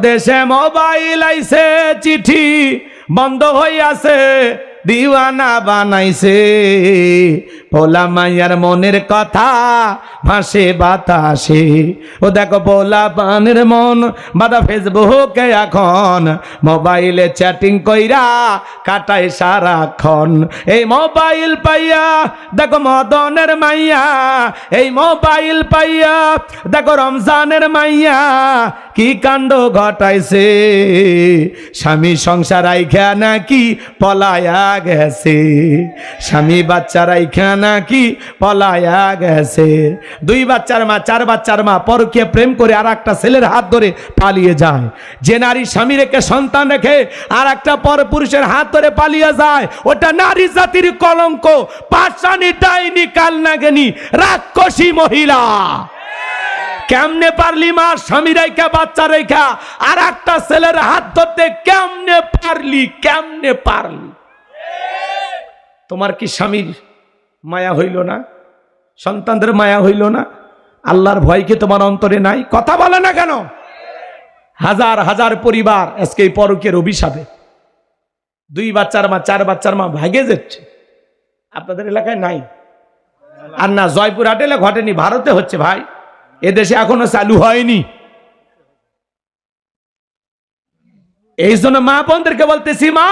দেশে মোবাইল আইছে, চিঠি বন্ধ হইয়াছে, দিওয়ানা বানাইছে। পোলা মাইয়ার মনের কথা ভাসে বাতাসে। ও দেখো পোলা পানের মন বাদা ফেসবুকে এখন, মোবাইলে চ্যাটিং কইরা কাটায় সারাক্ষণ। এই মোবাইল পাইয়া দেখো মদনের মাইয়া, এই মোবাইল পাইয়া দেখো রমজানের মাইয়া কি কাণ্ড ঘটাইছে। স্বামী সংসার আইখা নাকি পলায়া গেছে, স্বামী বাচ্চা রাইখা নাকি পলায়া গেছে। 2 বাচ্চার মা 4 বাচ্চার মা পরকীয়া প্রেম করে আর একটা ছেলের হাত ধরে পালিয়ে যায়। যে নারী স্বামী রেখে সন্তান রেখে আর একটা পরপুরুষের হাত ধরে পালিয়ে যায়, ওটা নারী জাতির কলঙ্ক, পাষাণী ডাইনি কালনাগিনী রাক্ষসী মহিলা। কেমনে পারলি মা স্বামী রেখা বাচ্চা রেখা আর একটা ছেলের হাত ধরতে? কেমনে পারলি, কেমনে পারলি? তোমার কি স্বামীর মায়া হইল না? সন্তানদের মায়া হইল না? আল্লাহর ভয় কি তোমার অন্তরে নাই? কথা বলে না কেন? হাজার হাজার পরিবার আজকে এই পরকীয়ার অভিশাপে 2 বাচ্চার মা 4 বাচ্চার মা ভাগে যাচ্ছে। আপনাদের এলাকায় নাই? আর না জয়পুরহাটে ঘটেনি, ভারতে হচ্ছে ভাই, এদেশে এখনো চালু হয়নি। এই জন্য মা বোনদেরকে বলতেছি, মা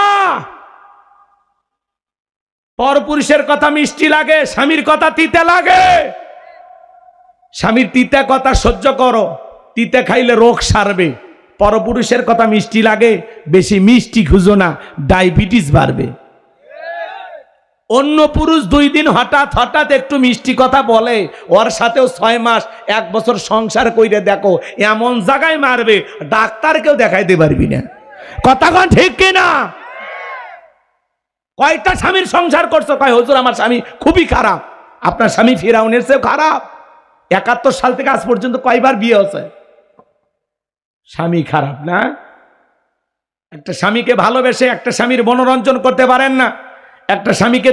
পরপুরুষের কথা মিষ্টি লাগে, স্বামীর কথা তিতে লাগে। স্বামীর তিতে কথা সহ্য করো, তিতে খাইলে রোগ সারবে। পরপুরুষের কথা মিষ্টি লাগে, বেশি মিষ্টি খুঁজো না, ডায়াবেটিস বাড়বে। অন্য পুরুষ 2 দিন হঠাৎ হঠাৎ একটু মিষ্টি কথা বলে, ওর সাথেও 6 মাস 1 বছর সংসার কইরে দেখো, এমন জায়গায় মারবে ডাক্তারকেও দেখাইতে পারবি না। কথা কোন ঠিক কিনা? কয়টা স্বামীর সংসার করছো? কয় হুজুর আমার স্বামী খুবই খারাপ। আপনার স্বামী ফিরাউনের চেয়ে খারাপ? 71 সাল থেকে আজ পর্যন্ত কয়বার বিয়ে হয়েছে? স্বামী খারাপ না? একটা স্বামীকে ভালোবেসে একটা স্বামীর মনোরঞ্জন করতে পারেন না, একটা স্বামীকে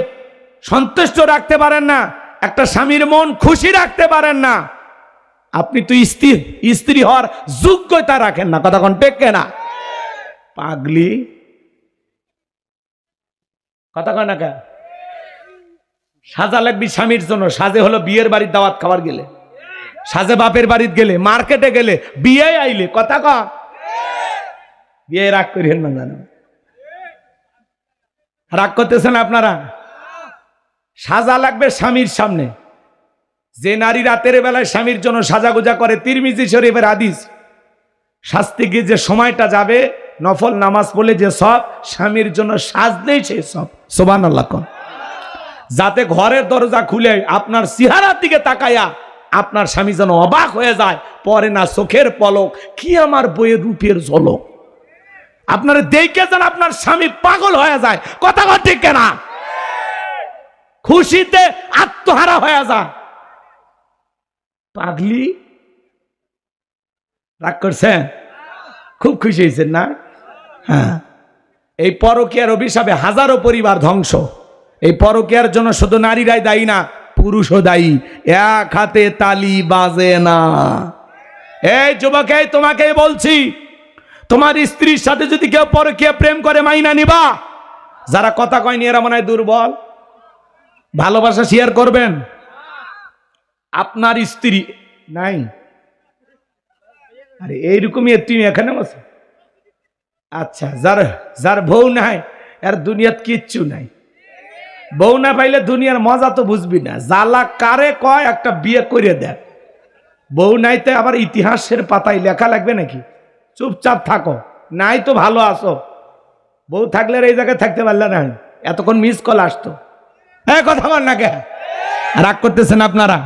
সন্তুষ্ট রাখতে পারেন না, একটা স্বামীর মন খুশি রাখতে পারেন না, আপনি তো স্ত্রী হওয়ার যোগ্যতা রাখেন না। কথা কোন ঠিক না? পাগলি কথা কয় না কে? সাজা লাগবি স্বামীর জন্য। সাজে হলো বিয়ের বাড়ির দাওয়াত খাবার গেলে, সাজে বাপের বাড়িতে গেলে, মার্কেটে গেলে, বিয়ে আইলে। কথা ক বিয়ে রাগ করেন না, জানো রাগ করতেছেন আপনারা? সাজা লাগবে স্বামীর সামনে। যে নারী রাতের বেলায় স্বামীর জন্য সাজাগুজা করে, তিরমিজি শরীফের হাদিস, শাস্তি গিয়ে যে সময়টা যাবে, নফল নামাজ পড়লে যে সব, স্বামীর জন্য সাজলেই সেই সব। সুবহানাল্লাহ কোন। যাতে ঘরের দরজা খুলে আপনার চেহারার দিকে তাকায়া আপনার স্বামী যেন অবাক হয়ে যায়, পরে না চোখের পলক, কি আমার বইয়ের রূপের ঝলক। আপনার দেখে যেন আপনার স্বামী পাগল হয়ে যায়। কথা কথা ঠিক না? খুশিতে আত্মহারা হয়ে যায়। পাগলি রাগ করছেন? খুব খুশি হয়েছেন না? হ্যাঁ, এই পরকীয়ার অভিশাপে হাজারো পরিবার ধ্বংস। এই পরকীয়ার জন্য শুধু নারীরাই দায়ী না, পুরুষও দায়ী। এক হাতে তালি বাজে না। এই যুবক, তোমাকে বলছি, তোমার স্ত্রীর সাথে যদি কেউ পরকীয়া প্রেম করে মাইনা নিবা। যারা কথা কয়নি এরা মনে হয় দুর্বল। ভালোবাসা শেয়ার করবেন। আপনার স্ত্রী নাই, আরে এইরকমই তুমি এখানে বসে। আচ্ছা, যার বউ নাই আর দুনিয়াত কিচ্ছু নাই। বউ না পাইলে দুনিয়ার মজা তো বুঝবি না। জ্বালা কারে কয় একটা বিয়ে করে দেয়। বউ নাইতে আবার ইতিহাসের পাতায় লেখা লাগবে নাকি? চুপচাপ থাকো, নাই তো ভালো আছো। বউ থাকলে এই জায়গায় থাকতে পারলে না, এতক্ষণ মিস কল আসতো। হ্যাঁ, কথা বল না কে? রাগ করতেছেন আপনারা?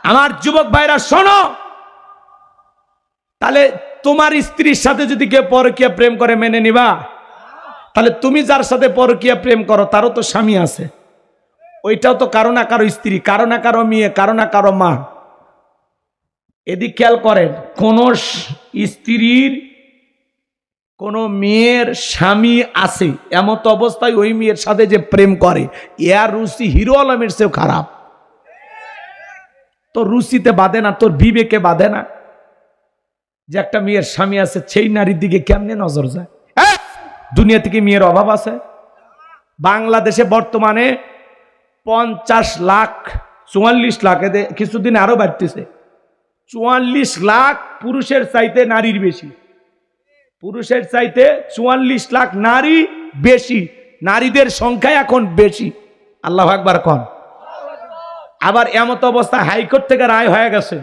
আমার যুবক ভাইরা শোনো, তাহলে তোমার স্ত্রীর সাথে যদি কেউ পরকীয়া প্রেম করে মেনে নিবা? তাহলে তুমি যার সাথে পরকীয়া প্রেম করো তারও তো স্বামী আছে, ওইটাও তো কারো না কারো স্ত্রী, কারো না কারো মেয়ে, কারো না কারো মা। এদিক খেয়াল করেন, কোন স্ত্রীর কোন মেয়ের স্বামী আছে এমত অবস্থায় ওই মেয়ের সাথে যে প্রেম করে, এর রুচি হিরো আলমের চেয়েও খারাপ। তোর রুচিতে বাঁধে না, তোর বিবেকে বাঁধে না। যে একটা মেয়ের স্বামী আছে সেই নারীর দিকে কেমনে নজর যায়? দুনিয়া থেকে মেয়ের অভাব আছে? বাংলাদেশে বর্তমানে 50 লাখ 44 লাখ, এতে কিছুদিন আরো বাড়তেছে, 44 লাখ পুরুষের চাইতে নারীর বেশি, পুরুষের চাইতে 44 লাখ নারী বেশি, নারীদের সংখ্যা এখন বেশি। আল্লাহু আকবার কোন। আবার এমত অবস্থা হাইকোর্ট থেকে রায় হয়ে গেছে,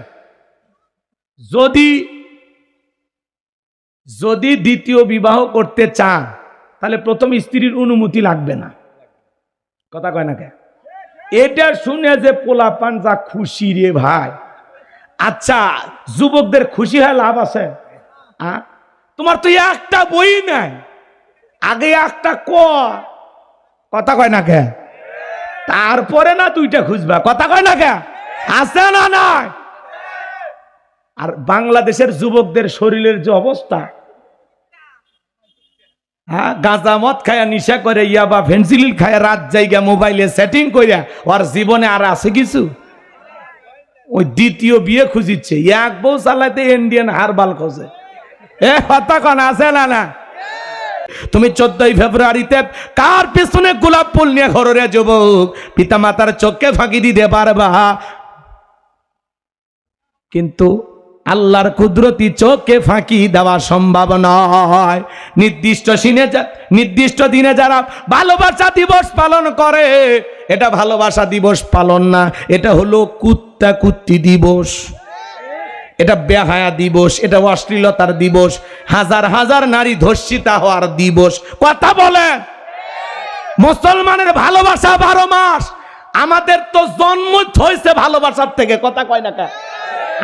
যদি দ্বিতীয় বিবাহ করতে চান তাহলে প্রথম স্ত্রীর অনুমতি লাগবে না। কথা কয় না কে? এটা শুনে যে পোলাপান যা খুশি রে ভাই। আচ্ছা, যুবকদের খুশি হয় লাভ আছে? তোমার তো একটা বই নাই, আগে একটা কথা কয় না কে? তারপরে না দুইটা খুঁজবা। কথা কয় না কে? আছে না নাই? আর বাংলাদেশের যুবকদের শরীরের যে অবস্থা, হ্যাঁ, গাঁজা মদ খায়া নিশা করে ইয়াবা ফেন্সিলিল খায়া রাত জায়গা মোবাইলে সেটিং কইরা ওর জীবনে আর আছে কিছু? ওই দ্বিতীয় বিয়ে খুঁজিচ্ছে, এক বউ চালাইতে ইন্ডিয়ান হারবাল খোঁজে। কথা কন আছে না না? তুমি 14ই ফেব্রুয়ারিতে কার পেছনে গোলাপ ফুল নিয়ে ঘরে যুবক পিতা মাতার চোখে ফাঁকি দিতে পারবা? কিন্তু আল্লাহর কুদরতি চোখে ফাঁকি দেওয়া সম্ভব নয়। নির্দিষ্ট দিনে যারা ভালোবাসা দিবস পালন করে, এটা ভালোবাসা দিবস পালন না, এটা হলো কুত্তা কুত্তি দিবস, এটা বেহায়া দিবস, এটা অশ্লীলতার দিবস, হাজার হাজার নারী ধর্ষিতা হওয়ার দিবস। কথা বলেন, মুসলমানের ভালোবাসা 12 মাস। আমাদের তো জন্ম হয়েছে ভালোবাসার থেকে। কথা কয় না কে?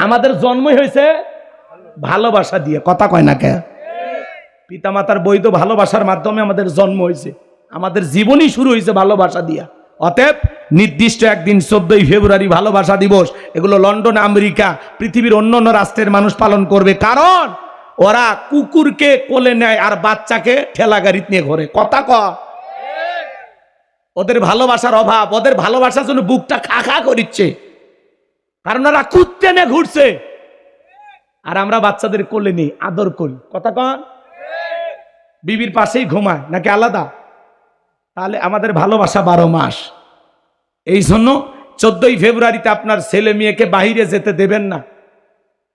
আমাদের জন্মই হয়েছে ভালোবাসা দিয়ে। কথা কয় না কে? পিতামাতার বৈধ ভালোবাসার মাধ্যমে আমাদের জন্ম হয়েছে, আমাদের জীবনই শুরু হয়েছে ভালোবাসা দিয়া। অতএব নির্দিষ্ট একদিন 14ই ফেব্রুয়ারি ভালোবাসা দিবস, এগুলো লন্ডন, আমেরিকা, পৃথিবীর অন্যান্য রাষ্ট্রের মানুষ পালন করবে, কারণ ওরা কুকুরকে কোলে নেয় আর বাচ্চাকে ঠেলা গাড়িতে নিয়ে ঘোরে। কথা কয়? ওদের ভালোবাসার অভাব, ওদের ভালোবাসার জন্য বুকটা খা খা করিচ্ছে, কারণ ওরা কুত্তে নিয়ে ঘুরছে, আর আমরা বাচ্চাদের কোলে নেই, আদর করি। কথা কন? বিবির পাশেই ঘুমায় নাকি আলাদা? তাহলে আমাদের ভালোবাসা 12 মাস। এই জন্য 14ই ফেব্রুয়ারিতে আপনার ছেলে মেয়েকে বাহিরে যেতে দেবেন না,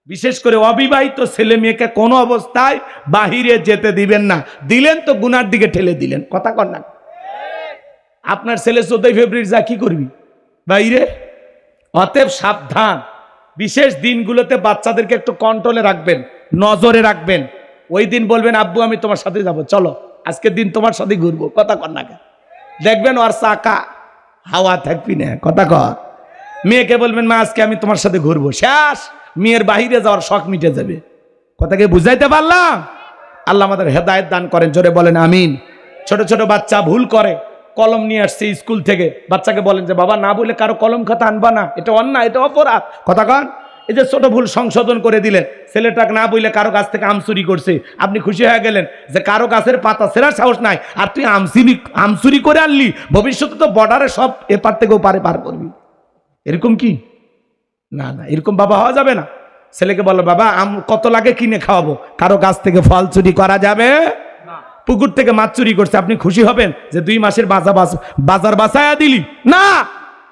বিশেষ করে অবিবাহিত ছেলে মেয়েকে কোনো অবস্থায় বাহিরে যেতে দিবেন না। দিলেন তো গুনার দিকে ঠেলে দিলেন। কথা কন না? আপনার ছেলে 14ই ফেব্রুয়ারি যা কি করবি? বাইরে। অতএব সাবধান, বিশেষ দিনগুলোতে বাচ্চাদেরকে একটু কন্ট্রোলে রাখবেন, নজরে রাখবেন। ওই দিন বলবেন আব্বু আমি তোমার সাথে যাব, চলো আজকের দিন তোমার সাথে ঘুরবো। কথা কন না? দেখবেন ওর চাকা হাওয়া থাকবি না। কথা কর। মেয়েকে বলবেন মা আজকে আমি তোমার সাথে ঘুরবো, শেষ, মেয়ের বাহিরে যাওয়ার শখ মিটে যাবে। কথাকে বুঝাইতে পারলাম? আল্লাহ আমাদের হেদায়েত দান করেন, জোরে বলেন আমিন। ছোট ছোট বাচ্চা ভুল করে, কলম নিয়ে আসছে স্কুল থেকে, বাচ্চাকে বলেন যে বাবা না বলে কারো কলম খাতা আনবা না, এটা অন্যায়, এটা অপরাধ। কথা কন? এই যে ছোট ভুল সংশোধন করে দিলেন, ছেলেটাকে না বইলে কারো গাছ থেকে আম চুরি করছে, আপনি খুশি হয়ে গেলেন যে কারো গাছের পাতা ছেঁড়ার সাহস নাই, আর তুই আম চুরি করে আনলি, ভবিষ্যতে তো বর্ডারে সব এপার থেকেও পারে পার করবি। এরকম কি? না না, এরকম বাবা হওয়া যাবে না। ছেলেকে বলো বাবা আম কত লাগে কিনে খাওয়াবো, কারো গাছ থেকে ফল চুরি করা যাবে? পুকুর থেকে মাছ চুরি করছে, আপনি খুশি হবেন যে 2 মাসের বাজার বাঁচায়া দিলি? না,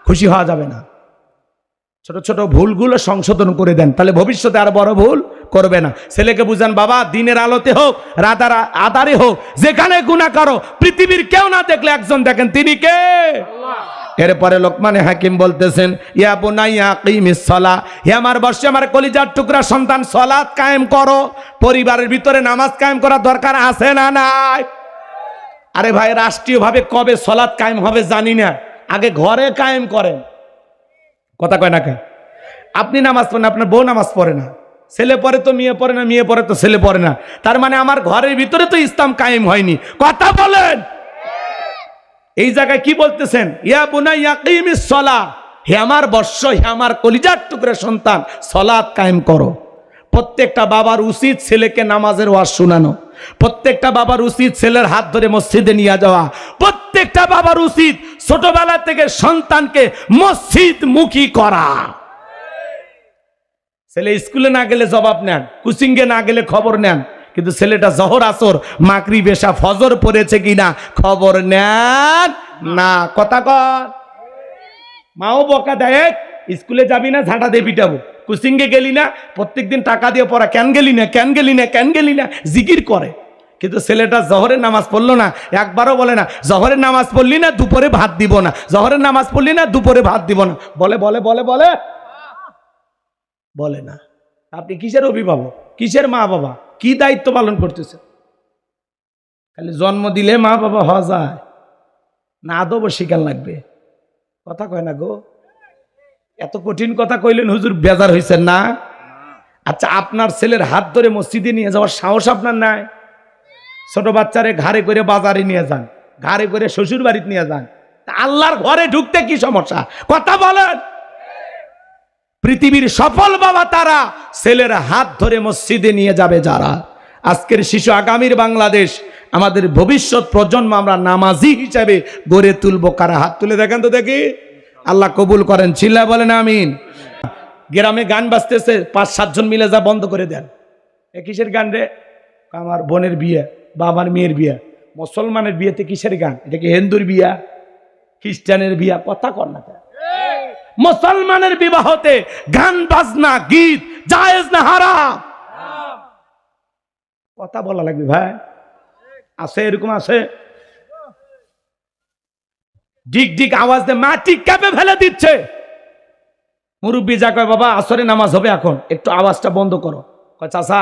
খুশি হওয়া যাবে না। ছোট ছোট ভুলগুলো সংশোধন করে দেন, তাহলে ভবিষ্যতে আর বড় ভুল করবে না। ছেলেকে বুঝান বাবা দিনের আলোতে হোক রাতার আধারে হোক, যেখানে গুনাহ করো পৃথিবীর কেউ না দেখলে একজন দেখেন, তিনি কে? আল্লাহ। এরপরে লোকমানে হাকিম বলতেছেন ইয়া বুনাইয়া আকিমিস সালাহ, হে আমার বর্ষে আমার কলিজার টুকরা সন্তান, সালাত কায়েম করো। পরিবারের ভিতরে নামাজ কায়েম করা দরকার আছে না নাই? আরে ভাই, রাষ্ট্রীয়ভাবে কবে সালাত কায়েম হবে জানি না, আগে ঘরে কায়েম করেন। কথা কয় না কেন? আপনি নামাজ পড়েন, আপনার বউ নামাজ পড়ে না, ছেলে পড়ে তো মেয়ে পড়ে না, মেয়ে পড়ে তো ছেলে পড়ে না, তার মানে আমার ঘরের ভিতরে তো ইসলাম কায়েম হয়নি। কথা বলেন। এই জায়গায় কি বলতেছেন? ইয়া বুনাইয়া আকিমিস সালাহ, হে আমার বর্ষ, হে আমার কলিজার টুকরা সন্তান, সালাত কায়েম করো। প্রত্যেকটা বাবার উচিত ছেলেকে নামাজের ওয়াজ শোনানো, প্রত্যেকটা বাবার উচিত ছেলের হাত ধরে মসজিদে নিয়ে যাওয়া, প্রত্যেকটা বাবার উচিত ছোটবেলা থেকে সন্তানকে মসজিদ মুখী করা। ছেলে স্কুলে না গেলে জবাব নেন, কোচিংয়ে না গেলে খবর নেন, কিন্তু ছেলেটা জহর আসর মাকরি বেশা ফজর পড়েছে কিনা খবর নেন না। কথা কর, মাও বকা দেয়, স্কুলে যাবি না ঝাঁটা দিয়ে পিটাবো, কোচিংয়ে গেলি না প্রত্যেকদিন টাকা দিয়ে পড়া, কেন গেলি না কেন গেলি না কেন গেলি না জিকির করে। কিন্তু ছেলেটা জহরের নামাজ পড়লো না, একবারও বলে না জহরের নামাজ পড়লি না দুপুরে ভাত দিব না, জহরের নামাজ পড়লি না দুপুরে ভাত দিব না, বলে বলে বলে বলে বলে না। আপনি কিসের অভিভাবক, কিসের মা বাবা, কি দায়িত্ব পালন করতেছেন? খালি জন্ম দিলে মা বাবা হওয়া যায় না, আদবও শিকার লাগবে। কথা কয় না গো, এত কঠিন কথা কইলেন হুজুর, বেজার হয়েছেন না? আচ্ছা, আপনার ছেলের হাত ধরে মসজিদে নিয়ে যাওয়ার সাহস আপনার নাই? ছোট বাচ্চারে ঘাড়ে করে বাজারে নিয়ে যান, ঘাড়ে করে শ্বশুর বাড়িতে নিয়ে যান, আল্লাহর ঘরে ঢুকতে কি সমস্যা? কথা বলেন। পৃথিবীর সফল বাবা তারা ছেলের হাত ধরে মসজিদে নিয়ে যাবে যারা। আজকের শিশু আগামীর বাংলাদেশ, আমাদের ভবিষ্যৎ প্রজন্ম আমরা নামাজি হিসাবে গড়ে তুলবো। কারা হাত তুলে দেখেন তো দেখি, আল্লাহ কবুল করেন, চিল্লা বলেন আমিন। গ্রামে গান বাজতেছে, 5-7 জন মিলে যা বন্ধ করে দেন। এ কিসের গান রে? আমার বোনের বিয়ে বা আমার মেয়ের বিয়ে। মুসলমানের বিয়েতে কিসের গান? এটা কি হিন্দুর বিয়া, খ্রিস্টানের বিয়া? কথা কর না। মুসলমানের বিবাহতে গান বাজনা গীত জায়েজ না হারাম? কথা বলা লাগবে ভাই। আছে এরকম আছে, ডিক ডিক আওয়াজ দিয়ে মাটি কাঁপে ফেলে দিচ্ছে। মুরব্বী যা কয়, বাবা আসরে নামাজ হবে এখন, একটু আওয়াজটা বন্ধ করো। কয় চাচা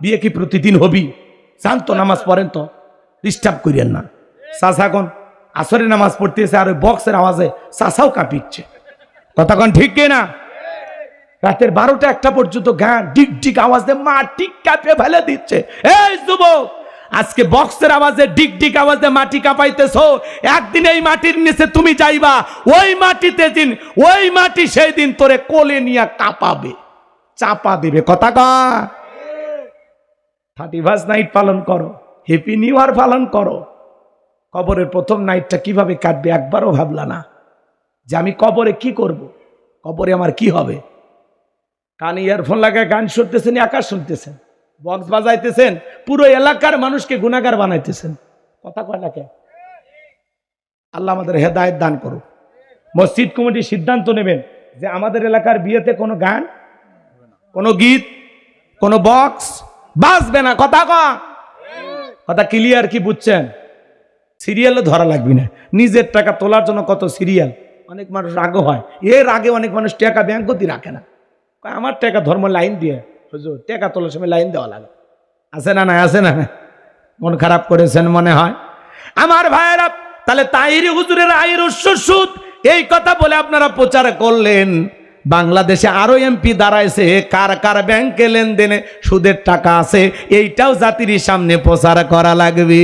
বিয়ে কি প্রতিদিন হবি? জান তো নামাজ পড়েন তো, ডিস্টার্ব করিয়েন না। চাচা এখন আসরে নামাজ পড়তেছে আর ওই বক্সের আওয়াজে চাচাও কাঁপিচ্ছে। কথা কন ঠিক কিনা? রাতের 12টা-1টা পর্যন্ত গান ডিক ডিক আওয়াজ দিয়ে মাটি কাঁপে ফেলে দিচ্ছে। এই যুবক, আজকে বক্সের আওয়াজে ডিক ডিক আওয়াজে মাটি কাঁপাইতেছো, একদিন এই মাটির নিচে তুমি যাইবা, ওই মাটিতে দিন, ওই মাটি সেই দিন তোরে কোলে নিয়ে কাঁপাবে, চাপা দিবে। কথা কয় 31st নাইট পালন করো, হ্যাপি নিউ ইয়ার পালন করো। কবরের প্রথম নাইটটা কিভাবে কাটবে একবারও ভাবলা না যে আমি কবরে কি করব, কবরে আমার কি হবে? কানে ইয়ারফোন লাগায় গান শুনতেছেন, আকাশ শুনতেছেন, বক্স বাজাইতেছেন, পুরো এলাকার মানুষকে গুনাহগার বানাইতেছেন। কথা কয় না কে? আল্লাহ আমাদের হেদায়েত দান করুক। মসজিদ কমিটি সিদ্ধান্ত নেবেন যে আমাদের এলাকার বিয়েতে কোনো গান, কোনো গীত, কোনো বক্স বাজবে না। কথা কয়, কথা ক্লিয়ার কি বুঝছেন? সিরিয়ালও ধরা লাগবে না। নিজের টাকা তোলার জন্য কত সিরিয়াল, অনেক মানুষ রাগও হয়। এর আগে অনেক মানুষ টাকা ব্যাংকতি রাখে না, আমার টাকা ধর্ম লাইন দিয়ে, হুজুর টাকা তোলার সময় লাইন দেওয়া লাগে। আছে না? না আছে না? মন খারাপ করেছেন মনে হয় আমার ভাইয়েরা। তাহলে তাহিরি হুজুরের আয়ের উৎস সুদ, এই কথা বলে আপনারা প্রচার করলেন। বাংলাদেশে আরো এমপি দাঁড়াইছে, কার কার ব্যাংকে লেনদেনে সুদের টাকা আছে, এইটাও জাতির সামনে প্রচার করা লাগবে।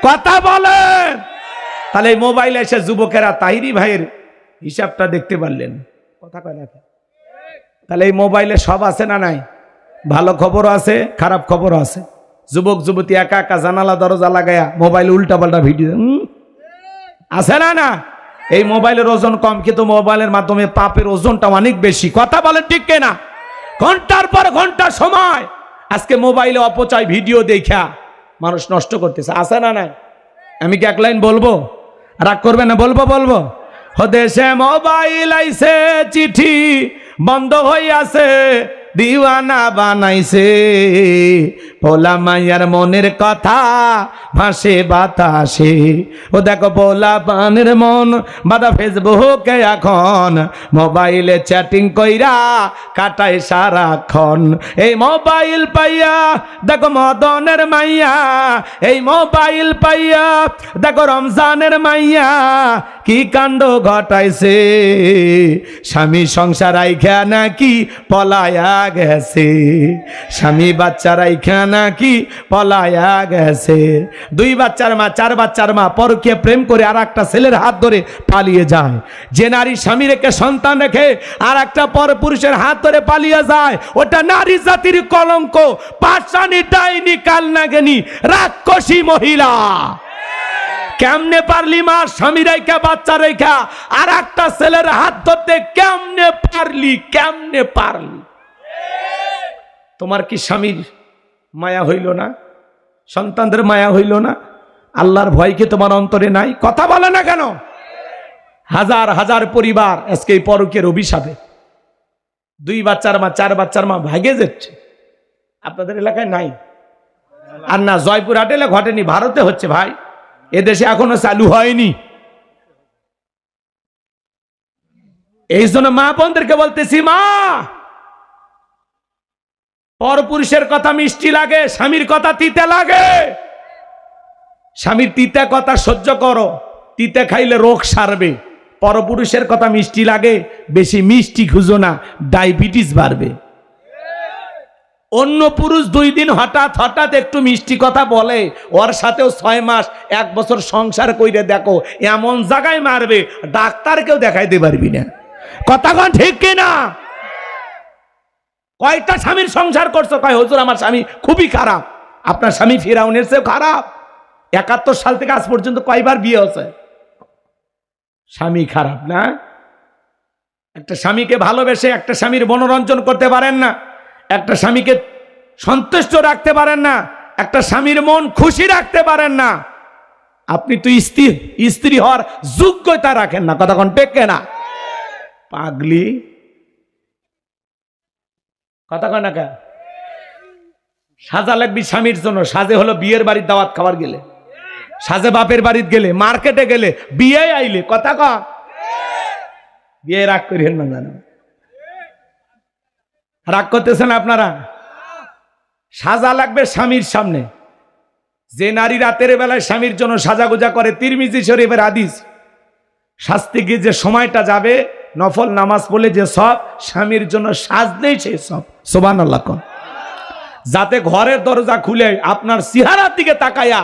কথা বলেন। তাহলে এই মোবাইলে এসে যুবকেরা তাহিরি ভাইয়ের হিসাবটা দেখতে পারলেন। কথা কয় না? তাহলে এই মোবাইলে সব আছে না নাই? ভালো খবরও আছে, খারাপ খবরও আছে। যুবক যুবতী একা একা জানালা দরজা লাগায়া মোবাইলে উল্টাপাল্টা ভিডিও আছে না? না, এই মোবাইলের ওজন কম, কিন্তু মোবাইলের মাধ্যমে পাপের ওজনটা অনেক বেশি। কথা বলেন ঠিক কিনা? ঘন্টার পর ঘন্টা সময় আজকে মোবাইলে অপচয় ভিডিও দেখা মানুষ নষ্ট করতেছে। আছে না? নাই? আমি কি এক লাইন বলবো? রাগ করবে না? বলবো বলবো। দেশে মোবাইল আইছে, চিঠি বন্ধ হইয়াছে, দিওয়ানা বানাইছে, পোলা মাইয়ার মনের কথা ভাসে বাতাসে। ও দেখো পোলা পানের মন বাদা ফেসবুকে এখন, মোবাইলে চ্যাটিং কইরা কাটায় সারাক্ষণ। এই মোবাইল পাইয়া দেখো মদনের মাইয়া, এই মোবাইল পাইয়া দেখো রমজানের মাইয়া কি কাণ্ড ঘটাইছে। স্বামী সংসার আইখা নাকি পলায়া গেছে, স্বামী বাচ্চা রাইখা নাকি পলায়া গেছে। 2 বাচ্চার মা, 4 বাচ্চার মা পরকীয়া প্রেম করে আর একটা ছেলের হাত ধরে পালিয়ে যায়। যে নারী স্বামী রেখে সন্তান রেখে আর একটা পর পুরুষের হাত ধরে পালিয়ে যায়, ওটা নারী জাতির কলঙ্ক, পাষাণী ডাইনি কালনাগিনী রাক্ষসী মহিলা। কেমনে পারলি মা স্বামী রেখা বাচ্চা রেখা আর একটা ছেলের হাত ধরতে? কেমনে পারলি? কেমনে পারলি? তোমার কি স্বামীর মায়া হইল না? সন্তানদের মায়া হইল না? আল্লাহর ভয় কি তোমার অন্তরে নাই? কথা বলে না কেন? হাজার হাজার পরিবার আজকে এই পরকীয়ার অভিশাপে 2 বাচ্চার মা 4 বাচ্চার মা ভাগে যাচ্ছে। আপনাদের এলাকায় নাই? আর না, জয়পুরহাট এলে ঘটেনি, ভারতে হচ্ছে ভাই, এদেশে এখনো চালু হয়নি। এই জন্য মা বোনদেরকে বলতেছি, মা, পরপুরুষের কথা মিষ্টি লাগে, স্বামীর কথা তিতে লাগে। স্বামীর তিতে কথা সহ্য করো, তিতে খাইলে রোগ সারবে। পরপুরুষের কথা মিষ্টি লাগে, বেশি মিষ্টি খুঁজো না, ডায়াবেটিস বাড়বে। অন্য পুরুষ 2 দিন হঠাৎ হঠাৎ একটু মিষ্টি কথা বলে, ওর সাথেও 6 মাস 1 বছর সংসার কইরে দেখো, এমন জায়গায় মারবে ডাক্তারকেও দেখাইতে পারবি না। কথা কোন ঠিক কিনা? কয়টা স্বামীর সংসার করছো? কয় হুজুর আমার স্বামী খুবই খারাপ। আপনার স্বামী ফিরাউনের চেয়েও খারাপ? 71 সাল থেকে আজ পর্যন্ত কয়বার বিয়ে হচ্ছে? স্বামী খারাপ না? একটা স্বামীকে ভালোবেসে একটা স্বামীর মনোরঞ্জন করতে পারেন না, একটা স্বামীকে সন্তুষ্ট রাখতে পারেন না, একটা স্বামীর মন খুশি রাখতে পারেন না, আপনি তো স্ত্রী হওয়ার যোগ্যতা রাখেন না। কথা কোন ঠিক না? পাগলি, কথা কয় না কেন? সাজা লাগবি স্বামীর জন্য। সাজে হলো বিয়ের বাড়ির দাওয়াত খাবার গেলে, সাজে বাপের বাড়িতে গেলে, মার্কেটে গেলে, বিয়ে আইলে। কথা কয়? বিয়ে রাগ করিয়েন না, জানো রাগ করতেছেন আপনারা? সাজা লাগবে স্বামীর সামনে। যে নারী রাতের বেলায় স্বামীর জন্য সাজাগুজা করে, তিরমিজি শরীফের হাদিস, শাস্তি গিয়ে যে সময়টা যাবে, নফল নামাজ পড়লে যে সব, স্বামীর জন্য সাজলেই সেই সব। সুবহানাল্লাহ কোন। যাতে ঘরের দরজা খুলে আপনার চেহারার দিকে তাকায়া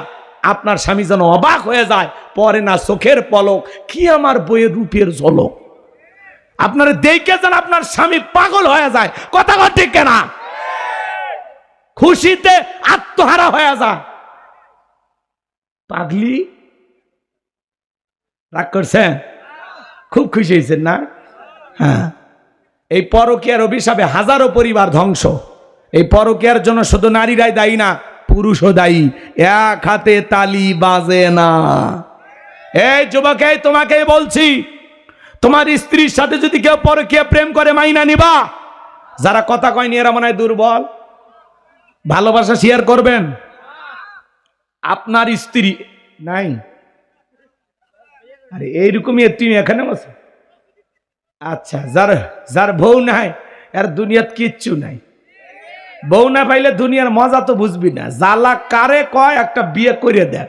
আপনার স্বামী যেন অবাক হয়ে যায়, পরে না চোখের পলক, কি আমার বইয়ের রূপের ঝলক। আপনারা দেখে যেন আপনার স্বামী পাগল হয়ে যায়। কথা কথা ঠিক না? খুশিতে আত্মহারা হয়ে যায়। পাগলি, রাগ করছেন? খুব খুশি হয়েছেন না? হ্যাঁ, এই পরকীয়ার অভিশাপে হাজারো পরিবার ধ্বংস। এই পরকীয়ার জন্য শুধু নারীরাই দায়ী না, পুরুষও দায়ী। এক হাতে তালি বাজে না। এই যুবক, তোমাকে বলছি, তোমার স্ত্রীর সাথে যদি কেউ পরকীয়া প্রেম করে, মাইনা নিবা। যারা কথা কয়নি এরা মনে হয় দুর্বল। ভালোবাসা শেয়ার করবেন। আপনার স্ত্রী নাই, আরে এইরকমই তুমি এখানে বসে। আচ্ছা, যার বউ নাই আর দুনিয়াত কিচ্ছু নাই। বউ না পাইলে দুনিয়ার মজা তো বুঝবি না। জ্বালা কারে কয় একটা বিয়ে করে দেন।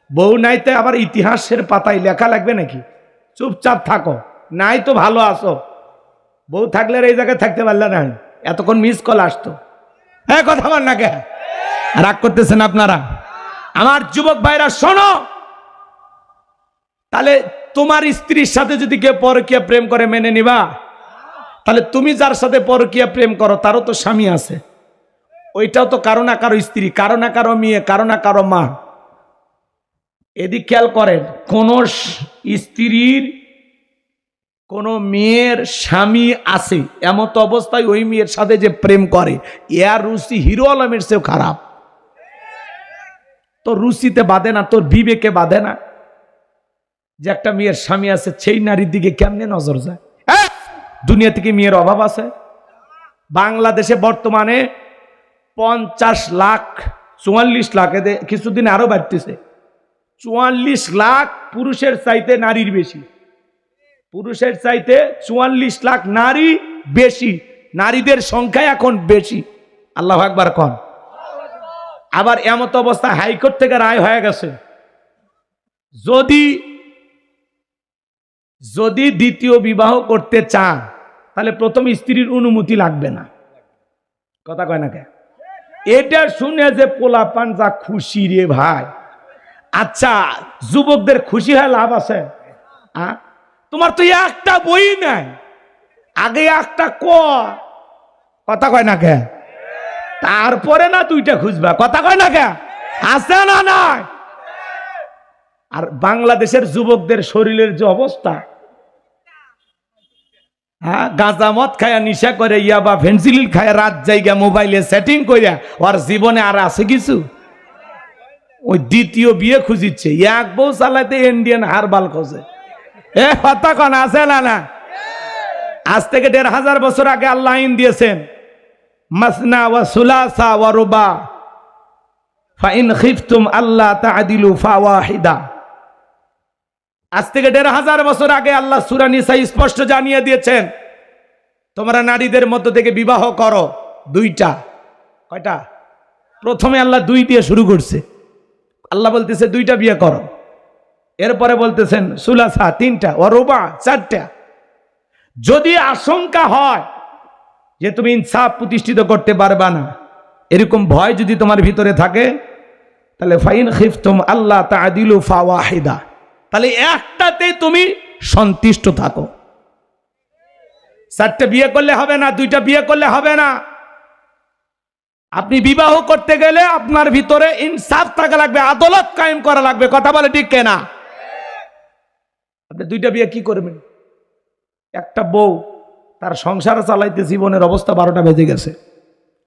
বউ নাইতে আবার ইতিহাসের পাতায় লেখা লাগবে নাকি? চুপচাপ থাকো, নাই তো ভালো আছো। বউ থাকলে এই জায়গায় থাকতে পারলে না, এতক্ষণ মিস কল আসতো। হ্যাঁ, কথা বল না কে? রাগ করতেছেন আপনারা? আমার যুবক ভাইরা শোনো, তাহলে তোমার স্ত্রীর সাথে যদি কেউ পরকীয়া প্রেম করে, মেনে নিবা? তাহলে তুমি যার সাথে পরকীয়া প্রেম করো তারও তো স্বামী আছে, ওইটাও তো কারো না কারো স্ত্রী, কারো না কারো মেয়ে, কারো না কারো মা। এদিক খেয়াল করেন, কোন স্ত্রীর কোন মেয়ের স্বামী আছে, এমত অবস্থায় ওই মেয়ের সাথে যে প্রেম করে, এর রুচি হিরো আলমের চেয়েও খারাপ। তোর রুচিতে বাঁধে না, তোর বিবেকে বাঁধে না যে একটা মেয়ের স্বামী আছে, সেই নারীর দিকে কেমনে নজর যায়? দুনিয়া থেকে মেয়ের অভাব আছে? বাংলাদেশে বর্তমানে 50 লাখ 44 লাখ, কিছুদিন আরো বাড়তেছে, 44 লাখ পুরুষের চাইতে নারীর বেশি। পুরুষের চাইতে 44 লাখ নারী বেশি। নারীদের সংখ্যা এখন বেশি। আল্লাহু আকবার কোন। আবার এমত অবস্থা হাইকোর্ট থেকে রায় হয়ে গেছে, যদি দ্বিতীয় বিবাহ করতে চান তাহলে প্রথম স্ত্রীর অনুমতি লাগবে না। কথা কয় না কে? এটা শুনে যে পোলাপান যা খুশি রে ভাই। আচ্ছা, যুবকদের খুশি হয় লাভ আছে? তোমার তো একটা বই নাই, আগে একটা কথা কয় না কে? তারপরে না 2টা খুঁজবা। কথা কয় না কে? আছে না নাই? আর বাংলাদেশের যুবকদের শরীরের যে অবস্থা, হ্যাঁ, গাঁজা মদ খায়া নিশা করে ইয়াবা ফেন্সিল খায়া রাত জায়গা মোবাইলে সেটিং করিয়া ওর জীবনে আর আছে কিছু? ওই দ্বিতীয় বিয়ে খুঁজিচ্ছে, এক বউ চালাতে ইন্ডিয়ান হারবাল খোঁজে। এ কথা কোন আছে না? না, আজ থেকে ১৫০০ বছর আগে আল্লাহ আইন দিয়েছেন, মাসনা ওয়া সুলাসা ওয়া রুবা ফাইন খিফতুম আল্লাহ তাআদিলু ফাওয়াহিদা। আজ থেকে ১৫০০ বছর আগে আল্লাহ সূরা নিসা স্পষ্ট জানিয়ে দিয়েছেন, তোমরা নারীদের মধ্য থেকে বিবাহ করো দুইটা। কয়টা? প্রথমে আল্লাহ ২ দিয়ে শুরু করছে। আল্লাহ বলতেছে ২টা বিয়ে করো, এরপরে বলতেছেন সুলাসা ৩টা, ও রুবা ৪টা। যদি আশঙ্কা হয় যে তুমি ইনসাফ প্রতিষ্ঠিত করতে পারবা না, এরকম ভয় যদি তোমার ভিতরে থাকে, তাহলে ফাইন খিফতুম আল্লাহ তাআদিলু ফাওয়াহিদা, তাহলে একটাতে তুমি সন্তুষ্ট থাকো। ৪টা বিয়ে করলে হবে না, ২টা বিয়ে করলে হবে না। আপনি বিবাহ করতে গেলে আপনার ভিতরে ইনসাফ থাকা লাগবে, আদালত কায়েম করা লাগবে। কথা বলে ঠিক কেনা? আপনি ২টা বিয়ে কি করবেন? একটা বউ তার সংসার চালাইতে জীবনের অবস্থা ১২টা বেজে গেছে।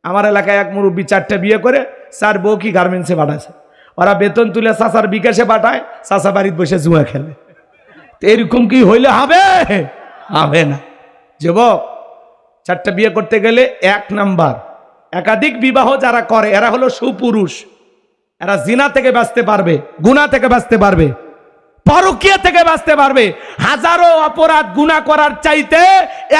আমার এলাকায় এক মুরব্বী 4টা বিয়ে করে 4 বউ কি গার্মেন্টসে পাঠাচ্ছে। ওরা বেতন তুলে চাচার বিকাশে পাঠায়, চাচা বাড়িতে বসে জুয়া খেলে। এরকম কি হইলে হবে? হবে না। যুবক, 4টা বিয়ে করতে গেলে 1 নাম্বার, একাধিক বিবাহ যারা করে এরা হলো সুপুরুষ। এরা জিনা থেকে বাঁচতে পারবে, গুনাহ থেকে বাঁচতে পারবে, পরকীয়া থেকে বাঁচতে পারবে। হাজারো অপরাধ গুনাহ করার চাইতে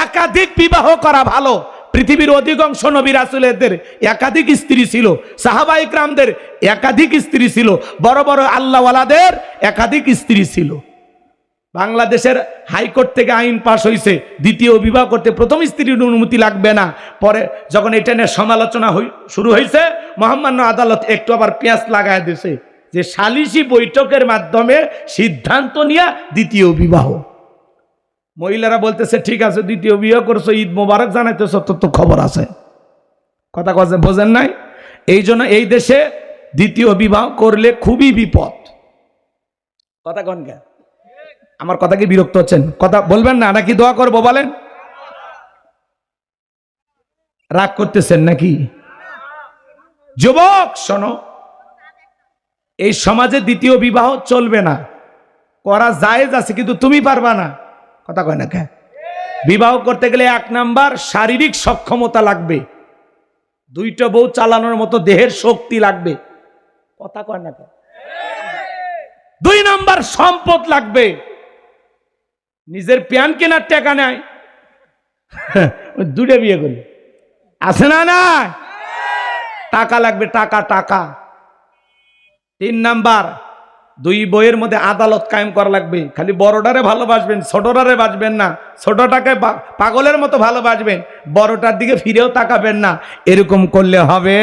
একাধিক বিবাহ করা ভালো। পৃথিবীর অধিকাংশ নবী রাসূলদের একাধিক স্ত্রী ছিল, সাহাবা ইকরামদের একাধিক স্ত্রী ছিল, বড় বড় আল্লাহওয়ালাদের একাধিক স্ত্রী ছিল। বাংলাদেশের হাইকোর্ট থেকে আইন পাশ হয়েছে, দ্বিতীয় বিবাহ করতে প্রথম স্ত্রীর অনুমতি লাগবে না। পরে যখন এটা নিয়ে সমালোচনা শুরু হয়েছে, মহামান্য আদালত একটু আবার পেঁয়াজ লাগায় দিয়েছে যে সালিসি বৈঠকের মাধ্যমে সিদ্ধান্ত নিয়ে দ্বিতীয় বিবাহ। মহিলারা বলতেছে ঠিক আছে, দ্বিতীয় বিয়ে করছো, ঈদ মোবারক জানাইতেছ, তো খবর আছে। কথা কথা বোঝেন নাই? এই জন্য এই দেশে দ্বিতীয় বিবাহ করলে খুবই বিপদ। কথা কন কে? আমার কথা কি বিরক্ত হচ্ছেন? কথা বলবেন না নাকি দোয়া করবো বলেন? রাগ করতেছেন নাকি? যুবক শোনো, এই সমাজে দ্বিতীয় বিবাহ চলবে না, করা জায়েজ আছে, কিন্তু তুমি পারবা না। কথা কয় না কে? বিবাহ করতে গেলে 1 নাম্বার শারীরিক সক্ষমতা লাগবে, 2টা বউ চালানোর মতো দেহের শক্তি লাগবে। কথা কয় না কে? 2 নাম্বার সম্পদ লাগবে। নিজের প্যান কেনার টাকা নাই, 2টা বিয়ে করি আছে না? না, টাকা লাগবে, টাকা টাকা। 3 নাম্বার 2 বইয়ের মধ্যে আদালত কায়েম করা লাগবে। খালি বড়টারে ভালোবাসবেন, ছোটটারে বাসবেন না। ছোটটাকে পাগলের মতো ভালোবাসবেন, বড়টার দিকে ফিরেও তাকাবেন না। এরকম করলে হবে?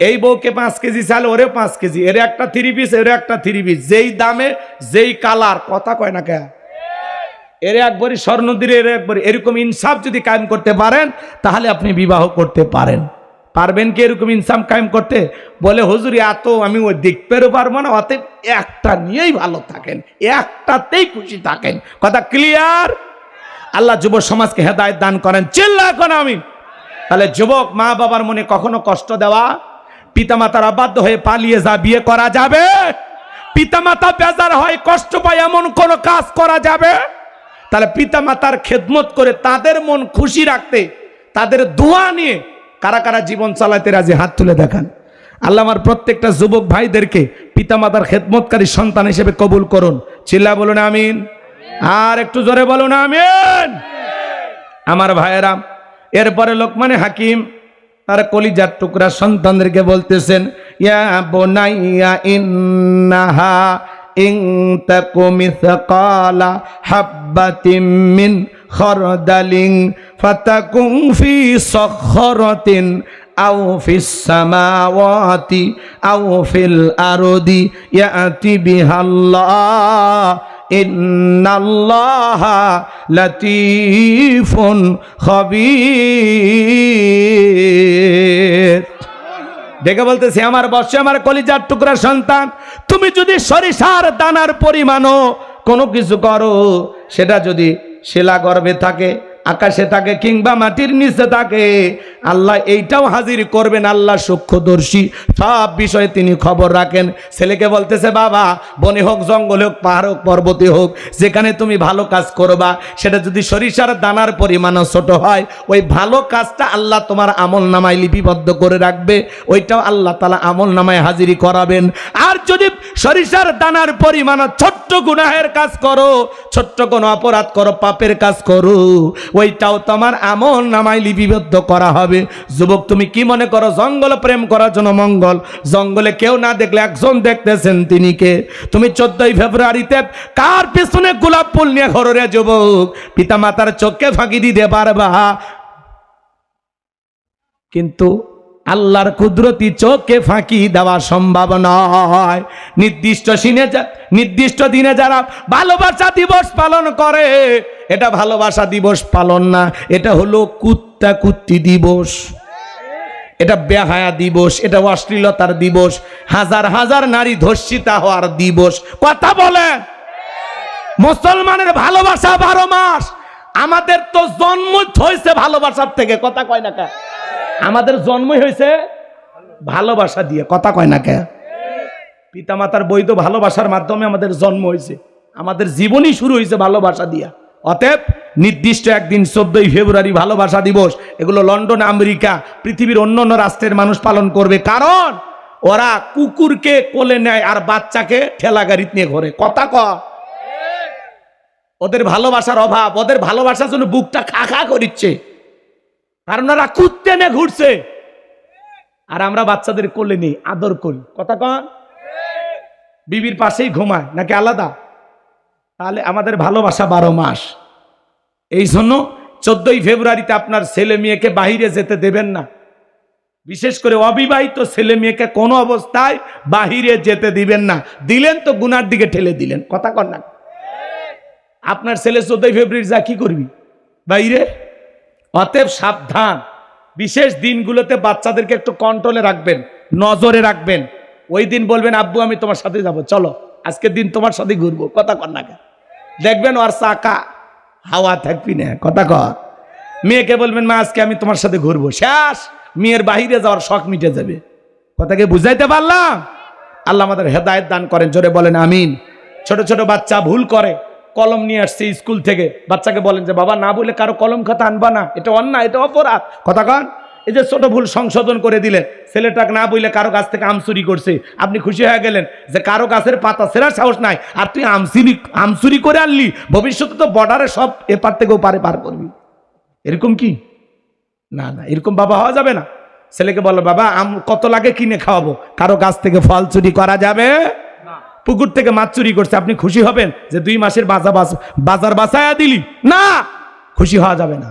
এই বউকে 5 কেজি চাল, ওরে 5 কেজি, এর একটা 3 পিস, এর একটা 3 পিস, যেই দামে যেই কালার। কথা কয় না কে? এর একবারই স্বর্ণ দিয়ে, এর একবারই। এরকম ইনসাফ যদি কায়েম করতে পারেন, তাহলে আপনি বিবাহ করতে পারেন। পারবেন কি এরকম ইনসাফ কায়েম করতে? বলে হুজুর এত আমি ওই দেখতেও পারবো না, অতএব একটা নিয়েই ভালো থাকেন, একটাতেই খুশি থাকেন। কথা ক্লিয়ার? আল্লাহ যুব সমাজকে হেদায়েত দান করেন। চিল্লা এখন আমিন। তাহলে যুবক, মা বাবার মনে কখনো কষ্ট দেওয়া, পিতামাতার অবাধ্য হয়ে পালিয়ে যা বিয়ে করা যাবে? পিতামাতা বেজার হয়, কষ্ট পায়, এমন কোন কাজ করা যাবে? তাহলে পিতামাতার খেদমত করে তাদের মন খুশি রাখতে, তাদের দোয়া নিয়ে কারা কারা জীবন চালাতে রাজি? হাত তুলে দেখান। আল্লাহ আমার প্রত্যেকটা যুবক ভাইদেরকে পিতামাতার খেদমতকারী সন্তান হিসেবে কবুল করুন। চিল্লা বলুন আমিন। আর একটু জোরে বলুন আমিন। আমার ভাইয়েরা, এরপরে লোকমানে হাকিম তার কলিজার টুকরা সন্তানদেরকে বলতেছেন, ইয়া বুনাইয়া ইন্নাহা ইন তাকু মিসকালা হাববাতিন মিন খরদালিন ফাতাকুন ফি সখরাতিন আও ফিস সামাওয়াতি আও ফিল আরদি ইয়াতি বিহাল্লাহ ইন্নাল্লাহা লাতীফুন খাবীর। দেখে বলতেছি, আমার বর্ষে আমার কলিজার টুকরা সন্তান, তুমি যদি সরিষার দানার পরিমাণও কোনো কিছু করো, সেটা যদি শিলা গর্ভে থাকে আকাশে থাকে কিংবা মাটির নিচে থাকে, আল্লাহ এইটাও হাজির করবেন। আল্লাহ সূক্ষ্মদর্শী, সব বিষয়ে তিনি খবর রাখেন। ছেলেকে বলতেছে, বাবা, বনে হোক, জঙ্গলে হোক, পাহাড় হোক, পর্বতে হোক, যেখানে তুমি ভালো কাজ করবা, সেটা যদি সরিষার দানার পরিমাণও ছোট হয়, ওই ভালো কাজটা আল্লাহ তোমার আমল নামায় লিপিবদ্ধ করে রাখবে, ওইটাও আল্লাহ তাআলা আমল নামায় হাজিরি করাবেন। আর যদি সরিষার দানার পরিমাণ ছোট্ট গুনাহের কাজ করো, ছোট্ট কোনো অপরাধ করো, পাপের কাজ করো, ওইটাও তোমার আমল নামায় লিপিবদ্ধ করা হবে। যুবক, তুমি কি মনে করো জঙ্গল প্রেম করার জন্য মঙ্গল? জঙ্গলে কেউ না দেখলে একজন দেখতেছেন, তিনি কে? তুমি 14ই ফেব্রুয়ারিতে কার পেছনে গোলাপ ফুল নিয়ে ঘরে যুবক পিতা মাতার চোখে ফাঁকি দিতে পারবা? কিন্তু আল্লাহর কুদরতি চোখে ফাঁকি দেওয়া সম্ভব নয়। নির্দিষ্ট দিনে যারা ভালোবাসা দিবস পালন করে, এটা ভালোবাসা দিবস পালন না, এটা হলো কুত্তা কুত্তি দিবস, এটা বেহায়া দিবস, এটা অশ্লীলতার দিবস, হাজার হাজার নারী ধর্ষিতা হওয়ার দিবস। কথা বলেন, মুসলমানের ভালোবাসা 12 মাস। আমাদের তো জন্ম হয়েছে ভালোবাসার থেকে, কথা কয় না কে? আমাদের জন্মই হয়েছে ভালোবাসা দিয়ে, কথা কয় না কে? পিতামাতার বৈধ ভালোবাসার মাধ্যমে আমাদের জন্ম হয়েছে, আমাদের জীবনই শুরু হয়েছে ভালোবাসা দিয়া। অতএব নির্দিষ্ট একদিন 14ই ফেব্রুয়ারি ভালোবাসা দিবস, এগুলো লন্ডন, আমেরিকা, পৃথিবীর অন্যান্য রাষ্ট্রের মানুষ পালন করবে, কারণ ওরা কুকুরকে কোলে নেয় আর বাচ্চাকে ঠেলা গাড়িতে নিয়ে ঘোরে। কথা কয়, ওদের ভালোবাসার অভাব, ওদের ভালোবাসার জন্য বুকটা খা খা করিচ্ছে, কারণ ওরা কুত্তে নিয়ে ঘুরছে, আর আমরা বাচ্চাদের কোলে নিই, আদর করি। কথা কন, বিবির পাশেই ঘুমায় নাকি আলাদা? তাহলে আমাদের ভালোবাসা 12 মাস। এই জন্য 14ই ফেব্রুয়ারিতে আপনার ছেলে মেয়েকে বাহিরে যেতে দেবেন না, বিশেষ করে অবিবাহিত ছেলে মেয়েকে কোনো অবস্থায় বাহিরে যেতে দিবেন না। দিলেন তো গুনার দিকে ঠেলে দিলেন। কথা কন না? আপনার ছেলে 14ই ফেব্রুয়ারি যা কি করবি বাইরে? অতএব সাবধান, বিশেষ দিনগুলোতে বাচ্চাদেরকে একটু কন্ট্রোলে রাখবেন, নজরে রাখবেন। ওই দিন বলবেন, আব্বু আমি তোমার সাথে যাব, চলো আজকের দিন তোমার সাথে ঘুরবো। কথা কর না, দেখবেন ওর চাকা হাওয়া থাকবি না। কথা কর, মেয়েকে বলবেন, মা আজকে আমি তোমার সাথে ঘুরবো, শেষ, মেয়ের বাহিরে যাওয়ার শখ মিটে যাবে। কথাকে বুঝাইতে পারলাম? আল্লাহ আমাদের হেদায়েত দান করেন, জোরে বলেন আমিন। ছোট ছোট বাচ্চা ভুল করে, কলম নিয়ে আসছে স্কুল থেকে, বাচ্চাকে বলেন যে বাবা না বলে কারো কলম খাতা আনবা না, এটা অন্যায়, এটা অপরাধ। কথা কন, এই যে ছোট ভুল সংশোধন করে দিলেন। ছেলেটাকে না বললে কারো গাছ থেকে আম চুরি করছে, আপনি খুশি হয়ে গেলেন যে কারো গাছের পাতা ছেঁড়ার সাহস নাই, আর তুই আম চুরি করে আনলি, ভবিষ্যতে তো বর্ডারে সব এপার থেকেও পারে পার করবি। এরকম কি? না না, এরকম বাবা হওয়া যাবে না। ছেলেকে বলো, বাবা আম কত লাগে কিনে খাওয়াবো, কারো গাছ থেকে ফল চুরি করা যাবে? পুকুর থেকে মাছ চুরি করছে, আপনি খুশি হবেন যে 2 মাসের বাজার বাঁচায়া দিলি? না, খুশি হওয়া যাবে না।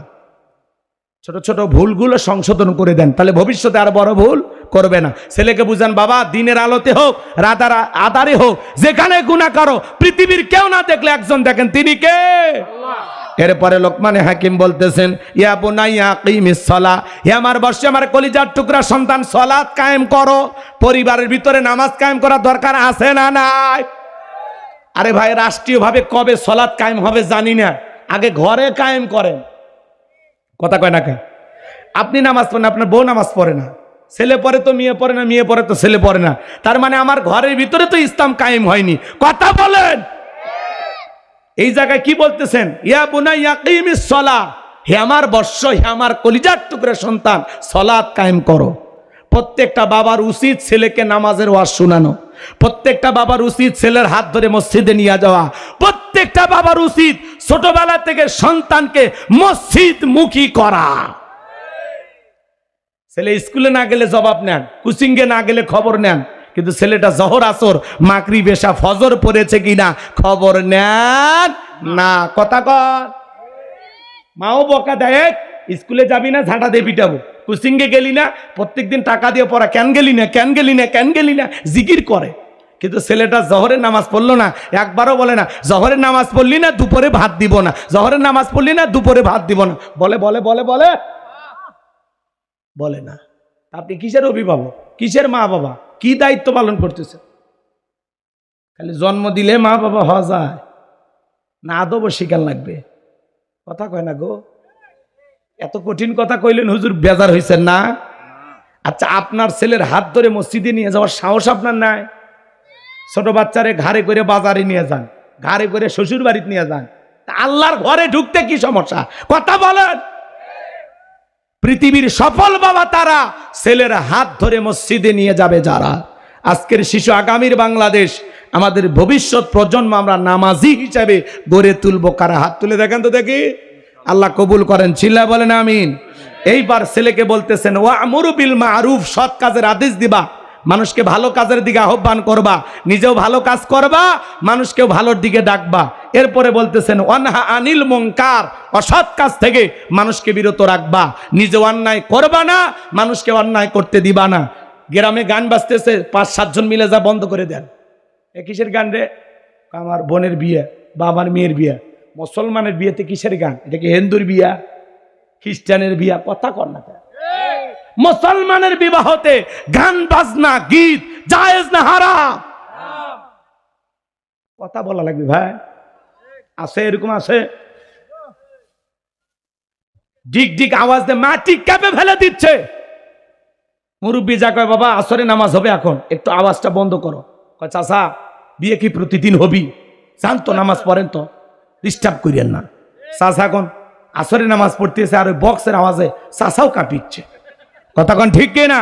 ছোট ছোট ভুলগুলো সংশোধন করে দেন, তাহলে ভবিষ্যতে আর বড় ভুল করবে না। ছেলেকে বুঝান, বাবা দিনের আলোতে হোক, রাতার আধারে হোক, যেখানে গুনাহ করো, পৃথিবীর কেউ না দেখলে একজন দেখেন, তিনি কে? এরপরে লোকমানে হাকিম বলতেছেন, ইয়া বুনাইয়া আকিমিস সালাহ, হে আমার বর্ষে আমার কলিজার টুকরা সন্তান, সালাত কায়েম করো। পরিবারের ভিতরে নামাজ কায়েম করা দরকার আছে না নাই? আরে ভাই, রাষ্ট্রীয়ভাবে কবে সালাত কায়েম হবে জানি না, আগে ঘরে কায়েম করেন। কথা কয় না কেন? আপনি নামাজ পড়েন, আপনার বউ নামাজ পড়ে না, ছেলে পড়ে তো মেয়ে পড়ে না, মেয়ে পড়ে তো ছেলে পড়ে না, তার মানে আমার ঘরের ভিতরে তো ইসলাম কায়েম হয়নি। কথা বলেন, এই জায়গায় কি বলতেছেন? ইয়া বুনাইয়া আকিমিস সালাহ, হে আমার বর্ষ, হে আমার কলিজার টুকরা সন্তান, সালাত কায়েম করো। প্রত্যেকটা বাবার উচিত ছেলেকে নামাজের ওয়াজ শোনানো, প্রত্যেকটা বাবার উচিত ছেলের হাত ধরে মসজিদে নিয়ে যাওয়া, প্রত্যেকটা বাবার উচিত ছোটবেলা থেকে সন্তানকে মসজিদ মুখী করা। ছেলে স্কুলে না গেলে জবাব নেন, কোচিংয়ে না গেলে খবর নেন, কিন্তু ছেলেটা জহর আসর মাগরিব এশা ফজর পড়েছে কিনা খবর নেন না। কথা কর, মাও বকা দেয়, স্কুলে যাবি না ঝাঁটা দিয়ে পিটাবো, কোচিংয়ে গেলি না, প্রত্যেকদিন টাকা দিয়ে পড়া, কেন গেলি না, কেন গেলি না, কেন গেলি না, জিকির করে। কিন্তু ছেলেটা জহরের নামাজ পড়লো না, একবারও বলে না জহরের নামাজ পড়লি না দুপুরে ভাত দিব না, জহরের নামাজ পড়লি না দুপুরে ভাত দিব না, বলে বলে বলে বলে বলে না। আপনি কিসের অভিভাবক, কিসের মা বাবা, কি দায়িত্ব পালন করতেছে? খালি জন্ম দিলে মা বাবা হওয়া যায় না, আদবও শিকার লাগবে। কথা কয় না গো? এত কঠিন কথা কইলেন হুজুর, বেজার হইছেন না? আচ্ছা, আপনার ছেলের হাত ধরে মসজিদে নিয়ে যাওয়ার সাহস আপনার নাই? ছোট বাচ্চারে ঘাড়ে করে বাজারে নিয়ে যান, ঘাড়ে করে শ্বশুর বাড়িতে নিয়ে যান, আল্লাহর ঘরে ঢুকতে কি সমস্যা? কথা বলেন। পৃথিবীর সফল বাবা তারা ছেলের হাত ধরে মসজিদে নিয়ে যাবে যারা। আজকের শিশু আগামীর বাংলাদেশ, আমাদের ভবিষ্যৎ প্রজন্ম আমরা নামাজি হিসাবে গড়ে তুলবো। কারা হাত তুলে দেখেন তো দেখি। আল্লাহ কবুল করেন, চিল্লা বলেন আমিন। এইবার ছেলেকে বলতেছেন ওয়া'মুরু বিল মা'রুফ, সৎ কাজের আদেশ দিবা, মানুষকে ভালো কাজের দিকে আহ্বান করবা, নিজেও ভালো কাজ করবা, মানুষকেও ভালোর দিকে ডাকবা। এরপরে বলতেছেন ওয়ানহা আনিল মুনকার, অসৎ কাজ থেকে মানুষকে বিরত রাখবা, নিজে অন্যায় করবা না, মানুষকে অন্যায় করতে দিবা না। গ্রামে গান বাজতেছে, 5-7 জন মিলে যা বন্ধ করে দেন। এ কিসের গান রে? আমার বোনের বিয়ে বা আমার মেয়ের বিয়ে। মুসলমানের বিয়েতে কিসের গান? এটা কি হিন্দুর বিয়া, খ্রিস্টানের বিয়া? কথা কর না। মুসলমানের বিবাহতে গান বাজনা গীত জায়েজ না হারাম? কথা বলা লাগবে ভাই। আছে এরকম আছে, ডিক ডিক আওয়াজ দিয়ে মাটি কাঁপে ফেলে দিচ্ছে। মুরব্বী যা কয়, বাবা আসরে নামাজ হবে এখন, একটু আওয়াজটা বন্ধ করো। কয় চাচা, বিয়ে কি প্রতিদিন হবি? জান তো, নামাজ পড়েন তো, ডিস্টার্ব করিয়েন না। চাচা এখন আসরে নামাজ পড়তেছে আর ওই বক্সের আওয়াজে চাচাও কাঁপিচ্ছে। কথা কন ঠিক কিনা?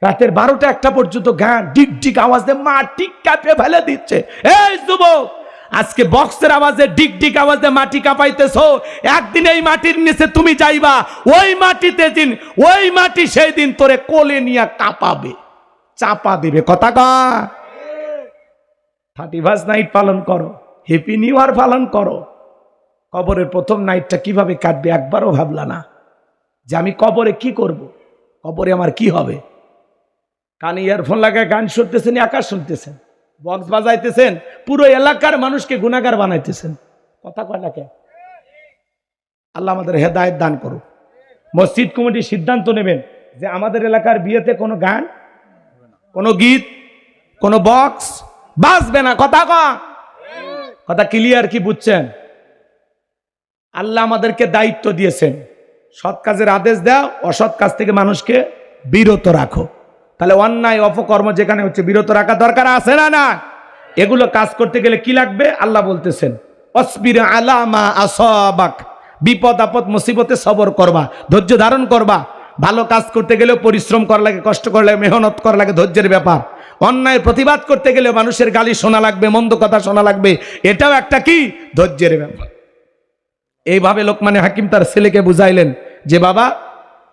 রাতের 12টা-1টা পর্যন্ত গান ডিক ডিক আওয়াজ দিয়ে মাটি কাঁপে ফেলে দিচ্ছে। এই যুবক, আজকে বক্সের আওয়াজে ডিক ডিক আওয়াজ দিয়ে মাটি কাঁপাইতেছো, একদিন এই মাটির নিচে তুমি যাইবা, ওই মাটিতে দিন, ওই মাটি সেই দিন তোরে কোলে নিয়ে কাঁপাবে, চাপা দিবে। কথা কয় 31st নাইট পালন করো, হ্যাপি নিউ ইয়ার পালন করো। কবরের প্রথম নাইটটা কিভাবে কাটবে একবারও ভাবলা না যে আমি কবরে কি করব, কবরে আমার কি হবে? কানে ইয়ারফোন লাগায় গান শুনতেছেন, আকাশ শুনতেছেন, বক্স বাজাইতেছেন, পুরো এলাকার মানুষকে গুনাহগার বানাইতেছেন। কথা কয় না কে? আল্লাহ আমাদের হেদায়েত দান করুক। মসজিদ কমিটি সিদ্ধান্ত নেবেন যে আমাদের এলাকার বিয়েতে কোনো গান, কোনো গীত, কোনো বক্স বাজবে না। কথা কয়, কথা ক্লিয়ার কি বুঝছেন? আল্লাহ আমাদেরকে দায়িত্ব দিয়েছেন, সৎ কাজের আদেশ দাও, অসৎ কাজ থেকে মানুষকে বিরত রাখো। তাহলে অন্যায় অপকর্ম যেখানে হচ্ছে বিরত রাখা দরকার আছে না? না, এগুলো কাজ করতে গেলে কি লাগবে? আল্লাহ বলতেছেন অসবির আলা মা আসাবাক, বিপদ আপদ মুসিবতে সবর করবা, ধৈর্য ধারণ করবা। ভালো কাজ করতে গেলেও পরিশ্রম করা লাগে, কষ্ট করা লাগে, মেহনত করা লাগে, ধৈর্যের ব্যাপার। অন্যায় প্রতিবাদ করতে গেলে মানুষের গালি শোনা লাগবে, মন্দ কথা শোনা লাগবে, এটাও একটা কি? ধৈর্যের ব্যাপার। এইভাবে লোকমানে হাকিম তার ছেলেকে বুঝাইলেন যে বাবা,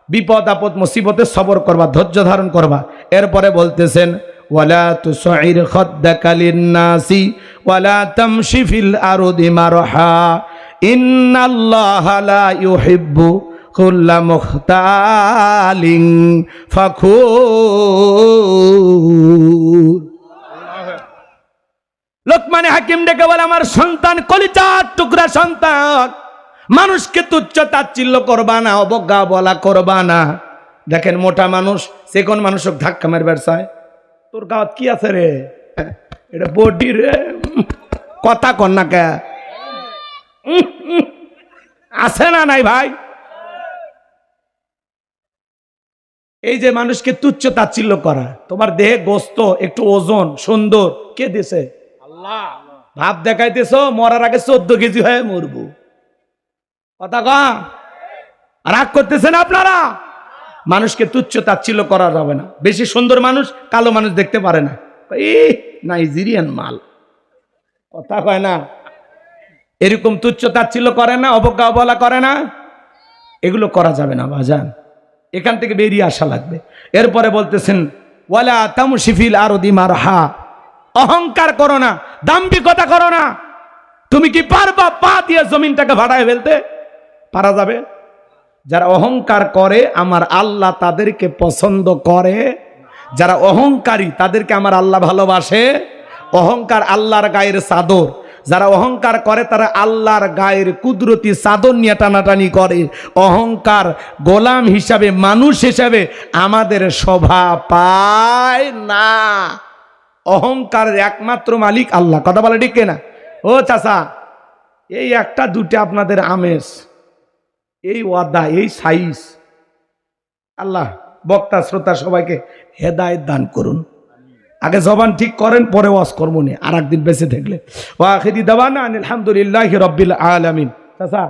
বিপদ আপদ মুসিবতে সবর করবা, ধৈর্য ধারণ করবা। এরপরে বলতেছেন ওয়ালা তুসাইর খাদ্দাকা লিন-নাসি ওয়ালা তামশি ফিল আরদি মারহা ইন্নাল্লাহা লা ইউহিব্বু কুল্লা মুখতালিন ফাখুর। লোকমানে হাকিম ডেকে বলে, আমার সন্তান, কলিজার টুকরা সন্তান, মানুষকে তুচ্ছ তাচ্ছিল্য করবা না, অবজ্ঞা বলা করবা না। দেখেন মোটা মানুষ সে কোন মানুষক ধাক্কা মারবার চায়, তোর গাঁত কি আছে রে, এটা বডি রে, কথা কর না কে? আছে না নাই ভাই? এই যে মানুষকে তুচ্ছ তাচ্ছিল্য করা, তোমার দেহে গোস্ত একটু ওজন সুন্দর, কে দিছে? আল্লাহ। ভাব দেখাইতেছ, মরার আগে 14 কেজি হয়ে মরবো। কথা কন, রাগ করতেছেন আপনারা? মানুষকে তুচ্ছ তাচ্ছিল্য করা যাবে না। বেশি সুন্দর মানুষ কালো মানুষ দেখতে পারে না, এই নাইজেরিয়ান মাল। কথা কয় না? এরকম তুচ্ছ তাচ্ছিল্য করে না, অবজ্ঞা অবহেলা করে না, এগুলো করা যাবে না বাজান। এখান থেকে বেরিয়ে আসা লাগবে। এরপরে বলতেছেন ওয়ালা তামশি ফিল আরদি মারহা, অহংকার করো না, দাম্ভিকতা করো না। তুমি কি পারবা পা দিয়ে জমিনটাকে ভাড়ায় ফেলতে? পারা যাবে? যারা অহংকার করে আমার আল্লাহ তাদেরকে পছন্দ করে, যারা অহংকারী তাদেরকে আমার আল্লাহ ভালোবাসে। অহংকার আল্লাহর গায়ের চাদর, যারা অহংকার করে তারা আল্লাহর গায়ের কুদরতি চাদর নিয়ে টানাটানি করে। অহংকার গোলাম হিসাবে, মানুষ হিসাবে আমাদের শোভা পায় না। অহংকারের একমাত্র মালিক আল্লাহ। কথা বলে ঠিক না? ও চাচা, এই একটা দুটো আপনাদের আমেজ, এই ওয়াদা, এই সাইজ। আল্লাহ বক্তা শ্রোতা সবাইকে হেদায়েত দান করুন। আগে জবান ঠিক করেন, পরে ওয়াজ করবো নি আর একদিন বেঁচে থাকলে। ওয়া আখিরি দাওয়ানা আলহামদুলিল্লাহি রাব্বিল আলামিন। চাচা